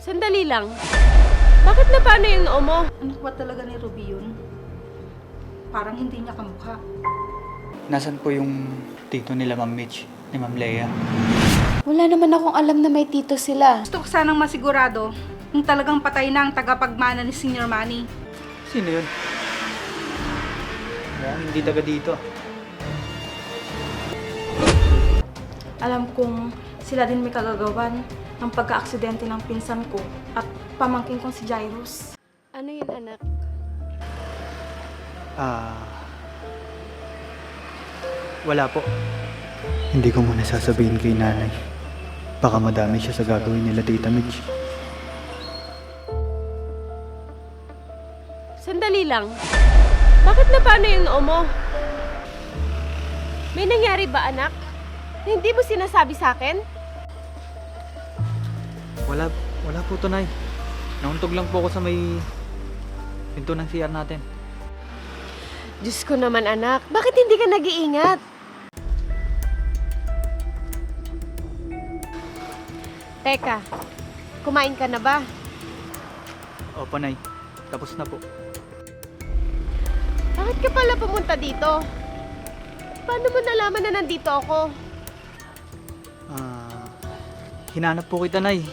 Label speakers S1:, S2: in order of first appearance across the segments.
S1: Sandali lang. Bakit na paano yung noo mo?
S2: Ano ba talaga ni Ruby yun? Parang hindi niya kamukha.
S3: Nasaan po yung tito nila Ma'am Mitch, ni Ma'am Leia?
S4: Wala naman akong alam na may tito sila.
S2: Gusto ko sanang masigurado kung talagang patay na ang tagapagmana ni Senior Manny.
S3: Sino yun? Mukhang hindi taga dito.
S2: Alam kong sila din may kagagawan ng pagka-aksidente ng pinsan ko at pamangkin kong si Jairus.
S1: Ano yun, anak?
S3: Wala po. Hindi ko muna sasabihin kay nanay. Baka madami siya sa gagawin nila Tita Mitch.
S1: Sandali lang. Bakit na paano yung noo mo? May nangyari ba, anak? Na hindi mo sinasabi sa akin?
S3: Wala po to, Nay. Nauntog lang po ako sa may pinto ng CR natin.
S1: Diyos ko naman, anak. Bakit hindi ka nag-iingat? Teka, kumain ka na ba?
S3: Opo, Nay. Tapos na po.
S1: Bakit ka pala pumunta dito? Paano mo nalaman na nandito ako?
S3: Hinanap po kita, Nay.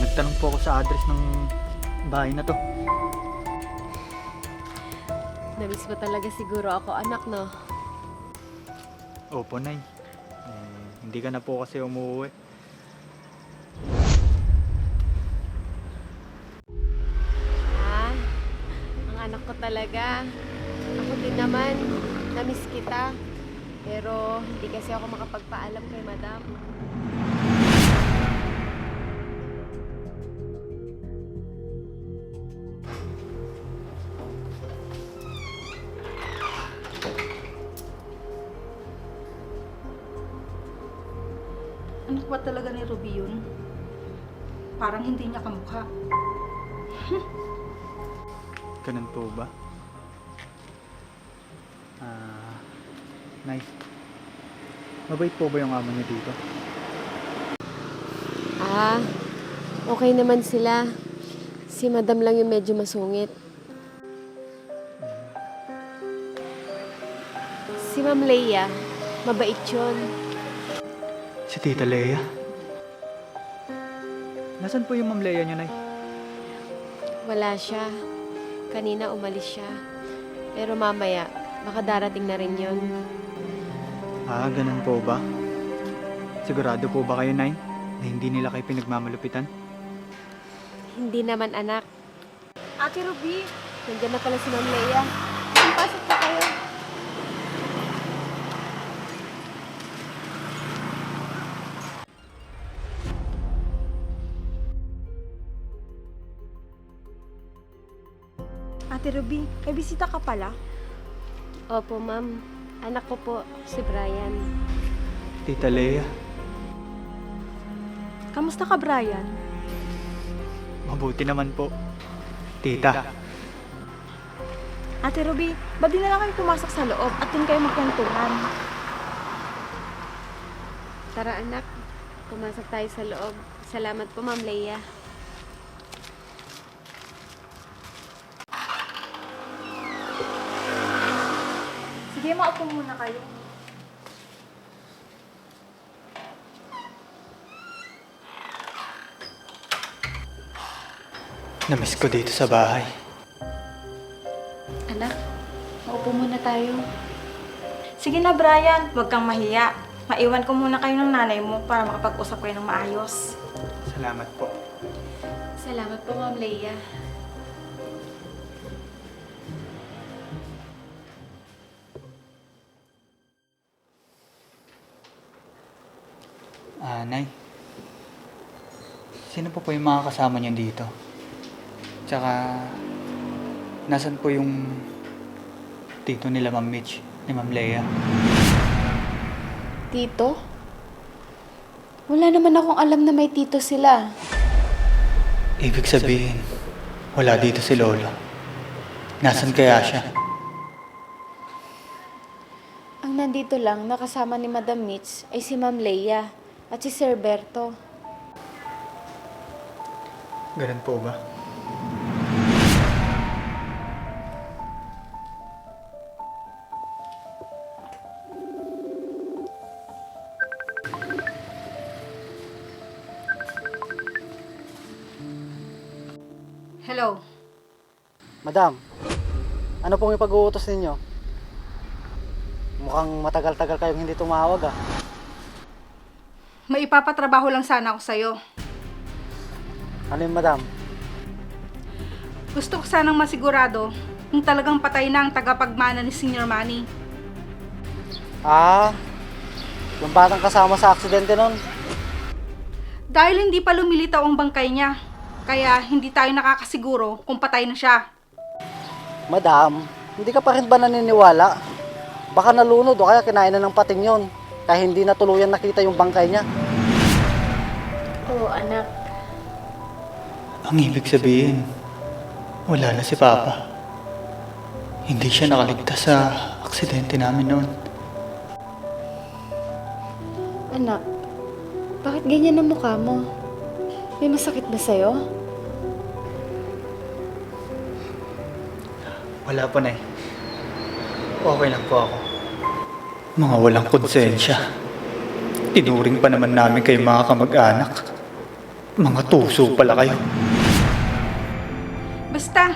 S3: Nagtanong po ako sa address ng bahay na to.
S1: Namiss mo talaga siguro ako, anak, no?
S3: Opo, Nay. Hindi ka na po kasi umuwi.
S1: Ah, ang anak ko talaga. Ako din naman, namiss kita. Pero hindi kasi ako makapagpaalam kay madam.
S2: Ano ba talaga ni Ruby yun? Parang hindi niya kamukha.
S3: Ganun po ba? Nay. Mabait po ba yung amo niyo dito?
S1: Ah, okay naman sila. Si madam lang yung medyo masungit. Si Ma'am Leia, mabait yun.
S3: Si Tita Leia? Nasaan po yung Ma'am Leia niyo, Nay?
S1: Wala siya. Kanina umalis siya. Pero mamaya, baka darating na rin yun.
S3: Ganun po ba? Sigurado po ba kayo, Nay, na hindi nila kayo pinagmamalupitan?
S1: Hindi naman, anak.
S2: Ate Ruby,
S1: Nandiyan na pala si Ma'am Leia. Pasok pa kayo.
S2: Ate Ruby, may bisita ka pala?
S1: Opo, ma'am. Anak ko po, si Brian.
S3: Tita Leia,
S2: Kamusta ka, Brian?
S3: mabuti naman po. Tita,
S2: Ate Ruby, ba't di na lang kayo pumasok sa loob at dun kayo magkwentuhan?
S1: Tara, anak. Pumasok tayo sa loob. Salamat po, Ma'am Leia.
S2: Sige, maupo muna kayo.
S3: namiss ko dito sa bahay.
S4: Anak, maupo muna tayo.
S2: Sige na, Brian, huwag kang mahiya. Maiwan ko muna kayo ng nanay mo para makapag-usap kayo ng maayos.
S3: Salamat po.
S4: Salamat po, Ma'am Leia.
S3: Nay. Sino po yung mga kasama niyo dito? Tsaka, nasan po yung tito nila Ma'am Mitch, ni Ma'am Leia?
S4: Tito? Wala naman akong alam na may tito sila.
S3: Ibig sabihin, wala dito si Lolo. Nasan kaya siya?
S4: Ang nandito lang nakasama ni Madam Mitch ay si Ma'am Leia at si Sir Berto.
S3: Ganun po ba?
S2: Hello.
S5: Madam, ano pong ipag-uutos ninyo? Mukhang matagal-tagal kayong hindi tumawag ah.
S2: May ipapatrabaho lang sana ako sa'yo.
S5: Ano yun, madam?
S2: Gusto ko sanang masigurado kung talagang patay na ang tagapagmana ni Senior Manny.
S5: Ah, yung batang kasama sa aksidente nun.
S2: Dahil hindi pa lumilitaw ang bangkay niya, kaya hindi tayo nakakasiguro kung patay na siya.
S5: Madam, hindi ka pa rin ba naniniwala? Baka nalunod o kaya kinain na ng pating yun. Kaya hindi na tuluyan nakita yung bangkay niya.
S4: Oo, anak.
S3: Ang ibig sabihin, wala na si Papa. Hindi siya nakaligtas sa aksidente namin noon.
S4: Anak, bakit ganyan ang mukha mo? May masakit ba sa'yo?
S3: Wala po, Nay. Okay lang po ako. Mga walang konsensya. Tinuring pa naman namin kayo mga kamag-anak. Mga tuso pala kayo.
S2: Basta,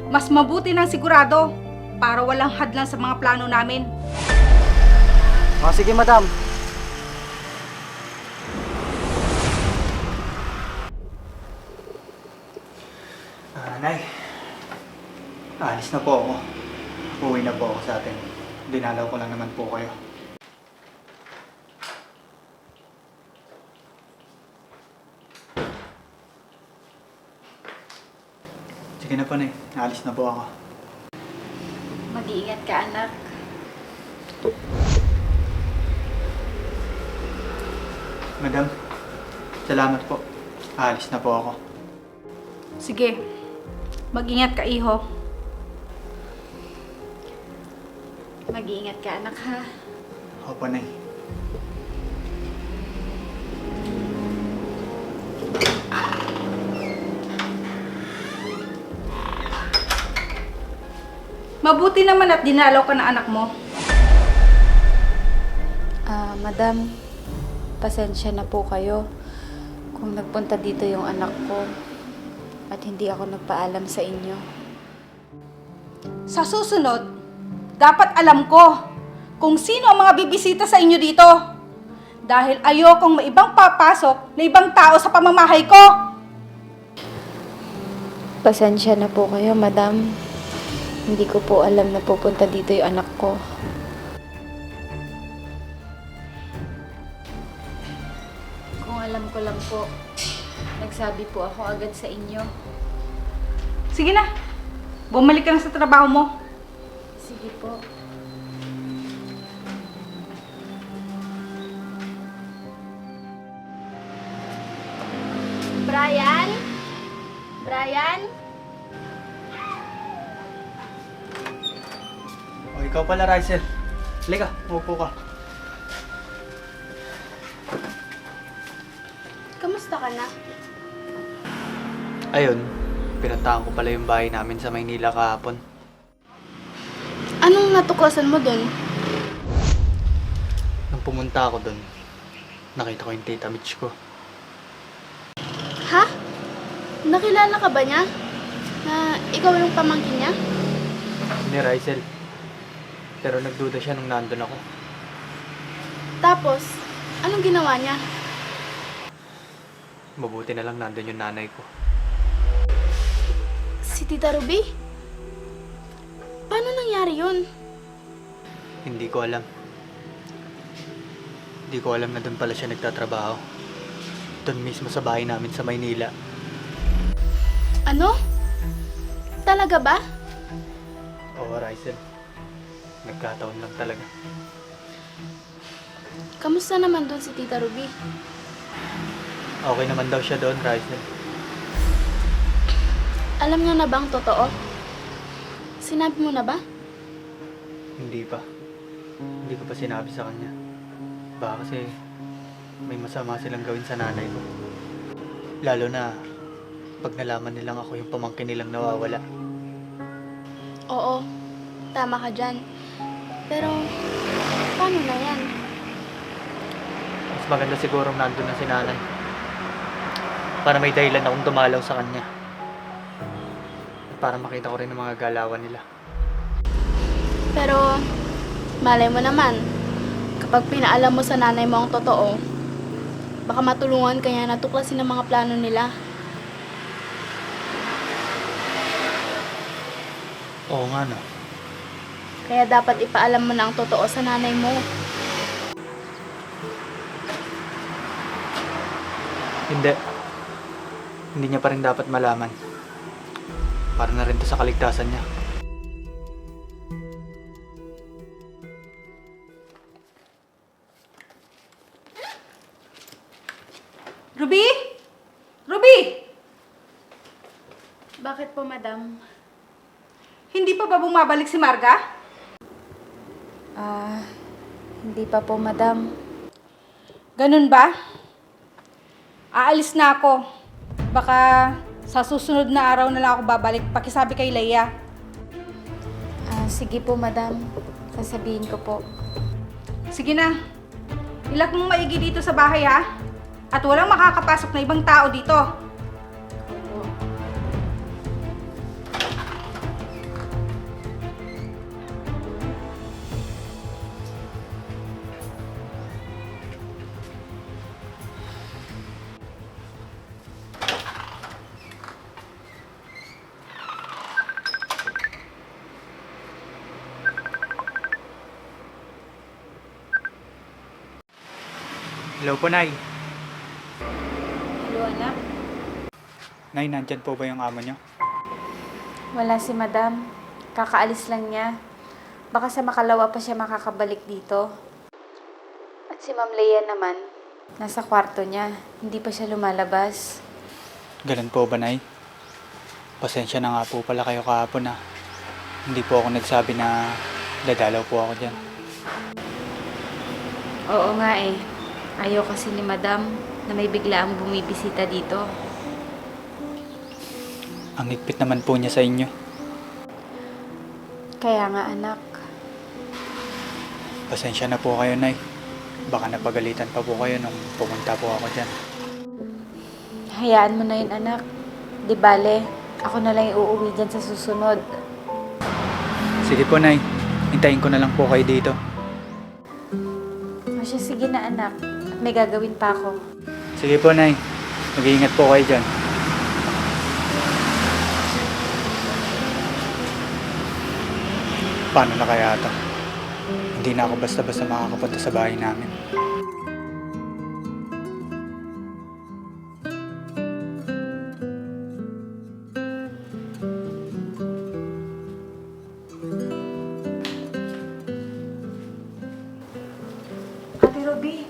S2: mas mabuti ng sigurado para walang hadlang sa mga plano namin.
S5: Ah, sige, madam.
S3: Nay, alis na po ako. Uwi na po ako sa atin. Dinalaw ko lang naman po kayo. Sige na po, Nay. Alis na po ako.
S4: Mag-iingat ka, anak.
S3: Madam, salamat po. Alis na po ako.
S2: Sige, mag-ingat ka, iho.
S4: Mag-iingat ka, anak, ha?
S3: Opo, Nay.
S2: Mabuti naman at dinalaw ka ng anak mo.
S4: Madam, pasensya na po kayo kung nagpunta dito yung anak ko at hindi ako nagpaalam sa inyo.
S2: Sa susunod, dapat alam ko kung sino ang mga bibisita sa inyo dito. Dahil ayokong may ibang papasok na ibang tao sa pamamahay ko.
S4: Pasensya na po kayo, madam. Hindi ko po alam na pupunta dito yung anak ko. Kung alam ko lang po, nagsabi po ako agad sa inyo.
S2: Sige na, bumalik ka na sa trabaho mo.
S4: Sige po.
S1: Brian? Brian?
S3: O, ikaw pala, Rysel. Halika, upo ka.
S1: Kamusta ka na?
S3: Ayun, pinuntahan ko pala yung bahay namin sa Maynila kahapon.
S1: Anong natuklasan mo dun?
S3: Nung pumunta ako doon, nakita ko yung tita Mitch ko.
S1: Ha? Nakilala ka ba niya? Na ikaw yung pamangkin niya?
S3: Ni Rysel. Pero nagduda siya nung nandun ako.
S1: Tapos, anong ginawa niya?
S3: Mabuti na lang nandun yung nanay ko.
S1: Si Tita Ruby? Paano nangyari yun?
S3: Hindi ko alam. Hindi ko alam na doon pala siya nagtatrabaho. Doon mismo sa bahay namin sa Maynila.
S1: Ano? Talaga ba?
S3: Oo, Rysel. Nagkataon lang talaga.
S1: Kamusta naman doon si Tita Ruby?
S3: Okay naman daw siya doon, Rysel.
S1: Alam niya na bang totoo? Sinabi mo na ba?
S3: Hindi pa. Hindi ko pa sinabi sa kanya. Baka kasi may masama silang gawin sa nanay ko. Lalo na pag nalaman nilang ako yung pamangkin nilang nawawala.
S6: Oo, tama ka dyan. Pero, paano na yan?
S3: Mas maganda siguro nandun na si nanay. Para may dahilan akong dumalaw sa kanya. At para makita ko rin ang mga galawan nila.
S6: Pero, malay mo naman, kapag pinaalam mo sa nanay mo ang totoo, baka matulungan kanya natuklasin ang mga plano nila.
S3: Oo nga no.
S6: Kaya dapat ipaalam mo na ang totoo sa nanay mo.
S3: Hindi. Hindi niya pa rin dapat malaman. Para na rin to sa kaligtasan niya.
S2: Ruby? Ruby!
S6: Bakit po, madam?
S2: Hindi pa ba bumabalik si Marga?
S4: Hindi pa po, madam.
S2: Ganun ba? Aalis na ako. Baka sa susunod na araw na lang ako babalik. Pakisabi kay Leia.
S4: Sige po, madam. Sasabihin ko po.
S2: Sige na. Ilak mong maigi dito sa bahay ha. At walang makakapasok na ibang tao dito.
S3: Hello po, Nay.
S4: Hello, anak.
S3: Nay, nandyan po ba yung amo niyo?
S4: Wala si madam. Kakaalis lang niya. Baka sa makalawa pa siya makakabalik dito. At si Ma'am Leia naman, nasa kwarto niya. Hindi pa siya lumalabas.
S3: Ganun po ba, Nay? Pasensya na nga po pala kayo kahapon na hindi po ako nagsabi na dadalaw po ako dyan.
S4: Oo nga eh. Ayaw kasi ni madam na may biglaang bumibisita dito.
S3: Ang higpit naman po niya sa inyo.
S4: Kaya nga, anak.
S3: Pasensya na po kayo, Nay. Baka napagalitan pa po kayo nung pumunta po ako dyan.
S4: Hayaan mo na yun, anak. Di bale, ako na lang yung uuwi dyan sa susunod.
S3: Sige po, Nay. Hintayin ko na lang po kayo dito.
S4: O siya, sige na, anak. At may gagawin pa ako.
S3: Sige po, Nay. Mag-iingat po kayo dyan. Paano na kaya ito? Hindi na ako basta-basta makakapunta sa bahay namin.
S2: Ate Ruby,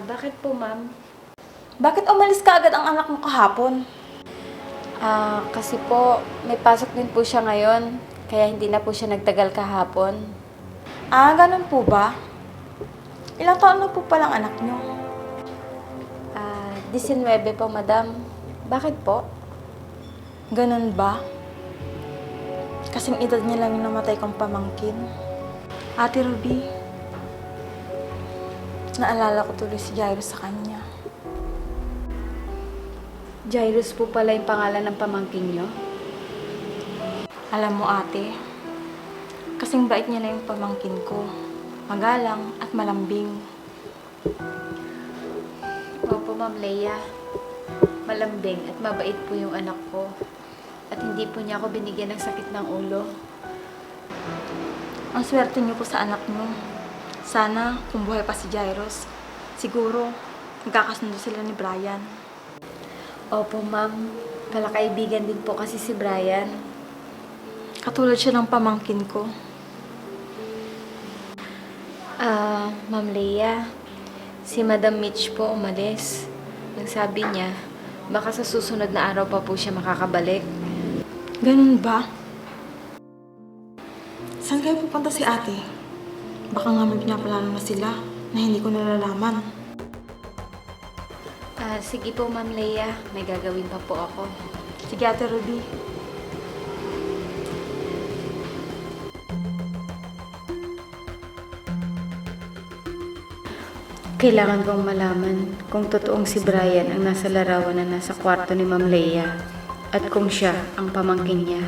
S4: Bakit po, ma'am?
S2: bakit umalis ka agad ang anak mo kahapon?
S4: Kasi po, may pasok din po siya ngayon. Kaya hindi na po siya nagtagal kahapon.
S2: Ganun po ba? Ilang taon na po palang anak niyo?
S4: 19 po, madam. Bakit po?
S2: Ganun ba? Kasing edad niya lang yung namatay kong pamangkin. Ate Ruby, naalala ko tuloy si Jairus sa kanya.
S4: Jairus po pala yung pangalan ng pamangkin niyo?
S2: Alam mo ate, kasing bait niya na yung pamangkin ko. Magalang at malambing.
S4: Opo, Ma'am Leia. Malambing at mabait po yung anak ko. At hindi po niya ako binigyan ng sakit ng ulo.
S2: Ang swerte niyo po sa anak niyo. Sana kung buhay pa si Jairus, siguro magkakasundo sila ni Brian.
S4: Opo, ma'am. Palakaibigan din po kasi si Brian.
S2: Katulad siya ng pamangkin ko.
S4: Ma'am Leia, si Madam Mitch po umalis. Nagsabi niya, baka sa susunod na araw pa po siya makakabalik.
S2: Ganun ba? Saan kayo pupunta si ate? Baka nga may pinaplano na sila na hindi ko nalalaman.
S4: Sige po, Ma'am Leia. May gagawin pa po ako.
S2: Sige, Ate Ruby.
S4: Kailangan kong malaman kung totoong si Brian ang nasa larawan na nasa kwarto ni Ma'am Leia at kung siya ang pamangkin niya.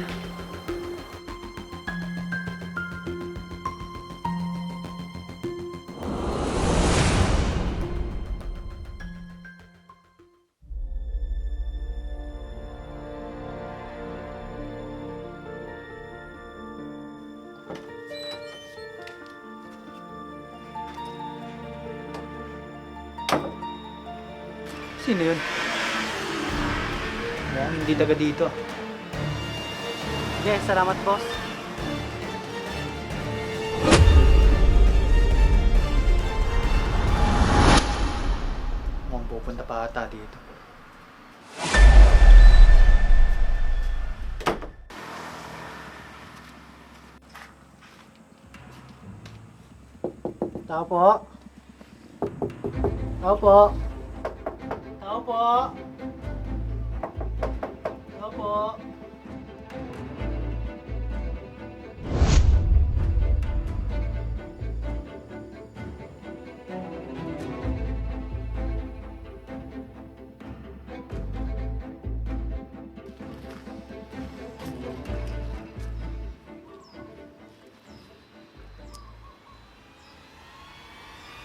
S3: Sino yun? Mukhang hindi taga dito.
S5: Sige, salamat boss.
S3: Mukhang pupunta pa ata dito.
S5: Tao po. Tao po. Tao po. Tao po.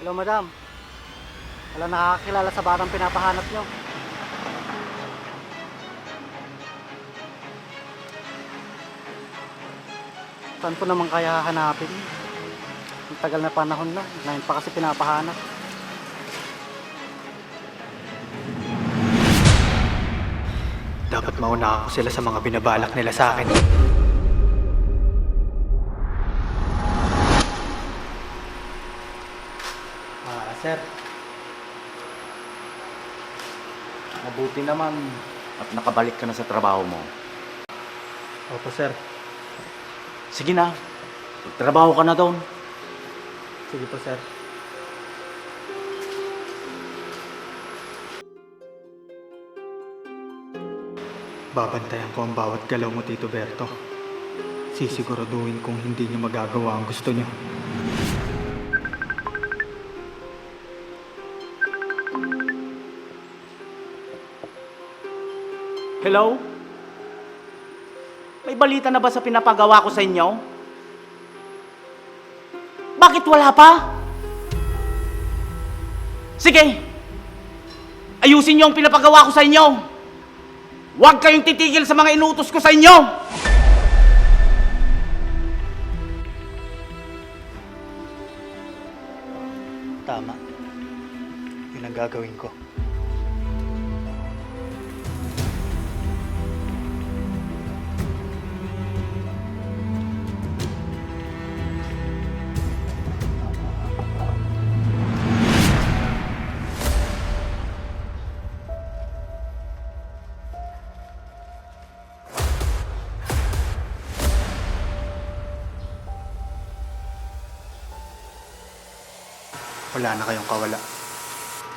S5: Hello, madam. Wala nakakakilala sa batang pinapahanap nyo. Saan po naman kaya hahanapin? Ang tagal na panahon na. Ngayon pa kasi pinapahanap.
S3: Dapat mauna ako sila sa mga binabalak nila sa akin. Sir.
S7: Mabuti naman at nakabalik ka na sa trabaho mo.
S3: Opo, sir.
S7: Sige na, magtrabaho ka na doon.
S3: Sige po, sir. Babantayan ko ang bawat galaw mo, Tito Berto. Sisiguraduhin kong hindi niyo magagawa ang gusto niyo.
S7: Hello? May balita na ba sa pinapagawa ko sa inyo? Bakit wala pa? Sige! Ayusin niyo ang pinapagawa ko sa inyo! Huwag kayong titigil sa mga inutos ko sa inyo!
S3: Tama. Yun ang gagawin ko. Wala na kayong kawala.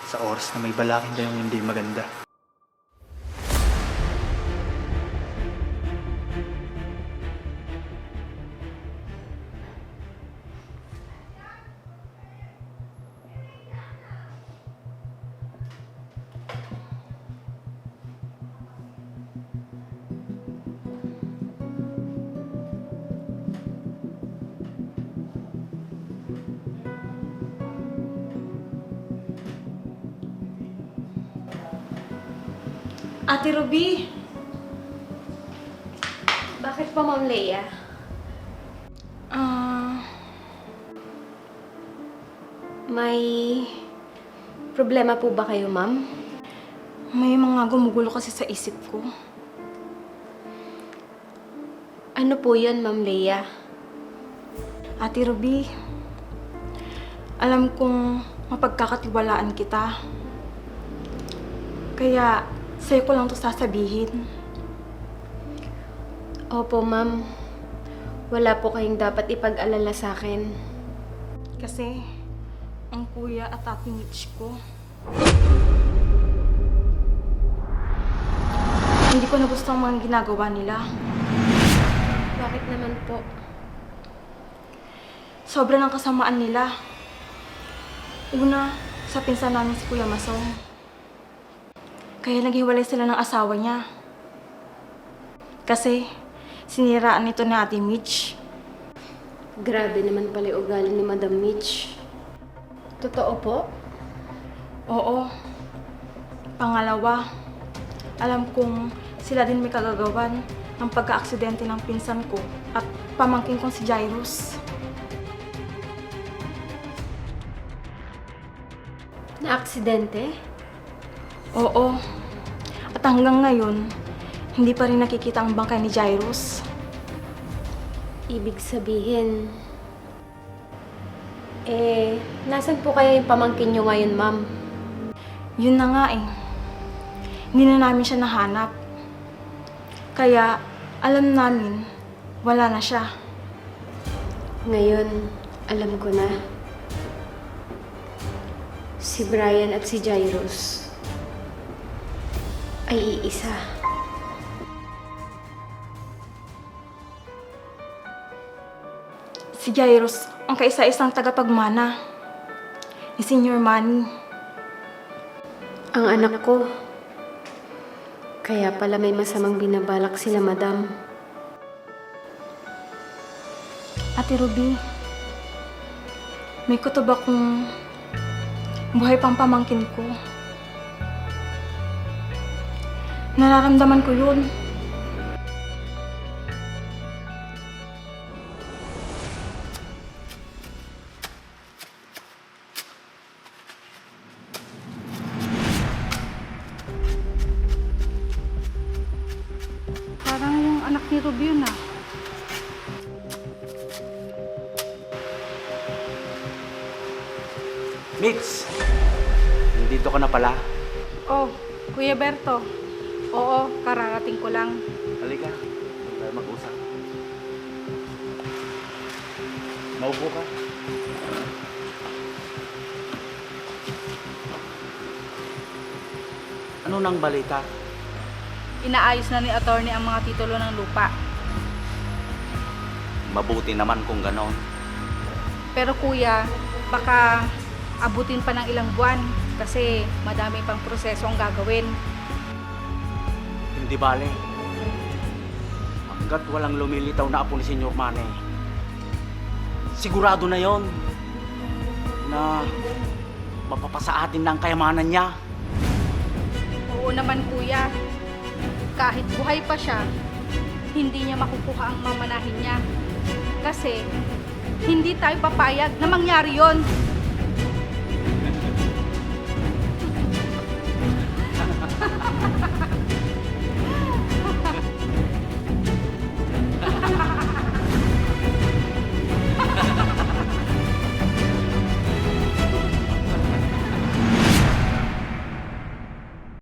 S3: Sa oras na may balakin kayong hindi maganda.
S2: Ate Ruby!
S1: Bakit po, Ma'am Leia? May problema po ba kayo, ma'am?
S2: May mga gumugulo kasi sa isip ko.
S1: Ano po yun, Ma'am Leia?
S2: Ate Ruby, alam kong mapagkakatiwalaan kita. Kaya, sa'yo ko lang to sasabihin.
S1: Opo, ma'am. Wala po kayong dapat ipag-alala sa akin.
S2: Kasi, ang kuya at ate Mitch ko,
S6: hindi ko na gusto ang mga ginagawa nila.
S1: Bakit naman po?
S6: Sobra ng kasamaan nila. Una, sa pinsan namin si Kuya Masong. Kaya naghiwalay sila ng asawa niya. Kasi, siniraan nito ni Ate Mitch.
S1: Grabe naman pala yung ugali ni Madam Mitch. Totoo po?
S6: Oo. Pangalawa, alam kong sila din may kagagawan ng pagka-aksidente ng pinsan ko at pamangkin kong si Jairus.
S1: Na aksidente?
S6: Oo. At hanggang ngayon, hindi pa rin nakikita ang bangkay ni Jairus.
S1: Ibig sabihin... nasan po kaya yung pamangkin nyo ngayon, ma'am?
S6: Yun na nga eh. Hindi na namin siya nahanap. Kaya, alam namin, wala na siya.
S1: Ngayon, alam ko na. Si Brian at si Jairus ay iisa.
S6: Si Jairus ang kaisa-isang tagapagmana ni Senior Manny.
S1: Ang anak ko. Kaya pala may masamang binabalak sila, madam.
S6: Ate Ruby, may kutob akong buhay pang pamangkin ko. Nararamdaman ko yun.
S2: Parang yung anak ni Ruby yun ah.
S7: Mitch! Nandito ka na pala.
S2: Oh, Kuya Berto. Oo, kararating ko lang.
S7: Halika. Huwag tayo mag-usap. Maupo ka. Ano nang balita?
S2: Inaayos na ni attorney ang mga titulo ng lupa.
S7: Mabuti naman kung ganon.
S2: Pero kuya, baka abutin pa ng ilang buwan kasi madami pang proseso ang gagawin.
S7: Hindi bale. Hanggat walang lumilitaw na apo ni Senyor Mane, sigurado na yon na mapapasa atin na ang kayamanan niya.
S2: Oo naman kuya, kahit buhay pa siya, hindi niya makukuha ang mamanahin niya. Kasi hindi tayo papayag na mangyari yon.